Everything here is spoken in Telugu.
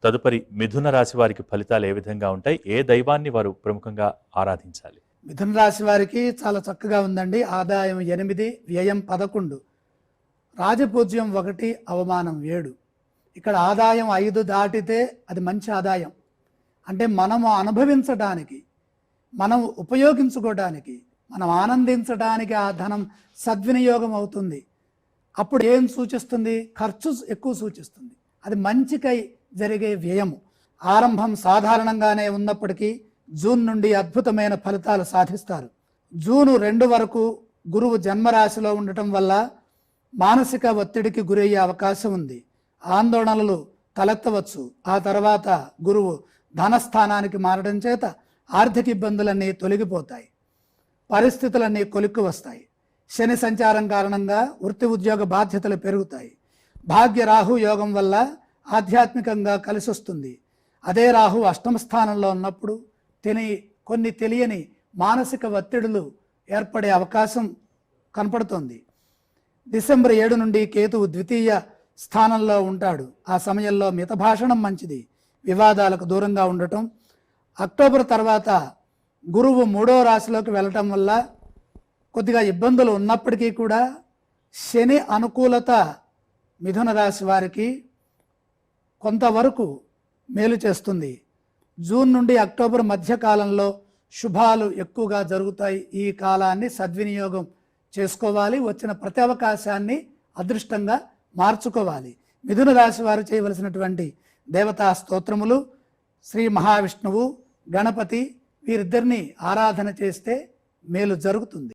తదుపరి మిథున రాశి వారికి ఫలితాలు ఏ విధంగా ఉంటాయి? ఏ దైవాన్ని వారు ప్రముఖంగా ఆరాధించాలి? మిథున రాశి వారికి చాలా చక్కగా ఉందండి. ఆదాయం 8, వ్యయం 11, రాజపూజ్యం 1, అవమానం 7. ఇక్కడ ఆదాయం 5 దాటితే అది మంచి ఆదాయం. అంటే మనము అనుభవించడానికి, మనం ఉపయోగించుకోవడానికి, మనం ఆనందించడానికి ఆ ధనం సద్వినియోగం అవుతుంది. అప్పుడు ఏం సూచిస్తుంది? ఖర్చు ఎక్కువ సూచిస్తుంది. అది మంచికై జరిగే వ్యయము. ఆరంభం సాధారణంగానే ఉన్నప్పటికీ జూన్ నుండి అద్భుతమైన ఫలితాలు సాధిస్తారు. జూను 2 వరకు గురువు జన్మరాశిలో ఉండటం వల్ల మానసిక ఒత్తిడికి గురయ్యే అవకాశం ఉంది. ఆందోళనలు తలెత్తవచ్చు. ఆ తర్వాత గురువు ధనస్థానానికి మారడం చేత ఆర్థిక ఇబ్బందులన్నీ తొలగిపోతాయి. పరిస్థితులన్నీ కొలిక్కి వస్తాయి. శని సంచారం కారణంగా వృత్తి ఉద్యోగ బాధ్యతలు పెరుగుతాయి. భాగ్య రాహు యోగం వల్ల ఆధ్యాత్మికంగా కలిసి వస్తుంది. అదే రాహు అష్టమ స్థానంలో ఉన్నప్పుడు కొన్ని తెలియని మానసిక ఒత్తిడులు ఏర్పడే అవకాశం కనపడుతోంది. డిసెంబర్ 7 నుండి కేతువు ద్వితీయ స్థానంలో ఉంటాడు. ఆ సమయంలో మితభాషణం మంచిది. వివాదాలకు దూరంగా ఉండటం. అక్టోబర్ తర్వాత గురువు 3వ రాశిలోకి వెళ్ళటం వల్ల కొద్దిగా ఇబ్బందులు ఉన్నప్పటికీ కూడా శని అనుకూలత మిథున రాశి వారికి కొంతవరకు మేలు చేస్తుంది. జూన్ నుండి అక్టోబర్ మధ్యకాలంలో శుభాలు ఎక్కువగా జరుగుతాయి. ఈ కాలాన్ని సద్వినియోగం చేసుకోవాలి. వచ్చిన ప్రతి అవకాశాన్ని అదృష్టంగా మార్చుకోవాలి. మిథున రాశి వారు చేయవలసినటువంటి దేవతా స్తోత్రములు: శ్రీ మహావిష్ణువు, గణపతి, వీరిద్దరిని ఆరాధన చేస్తే మేలు జరుగుతుంది.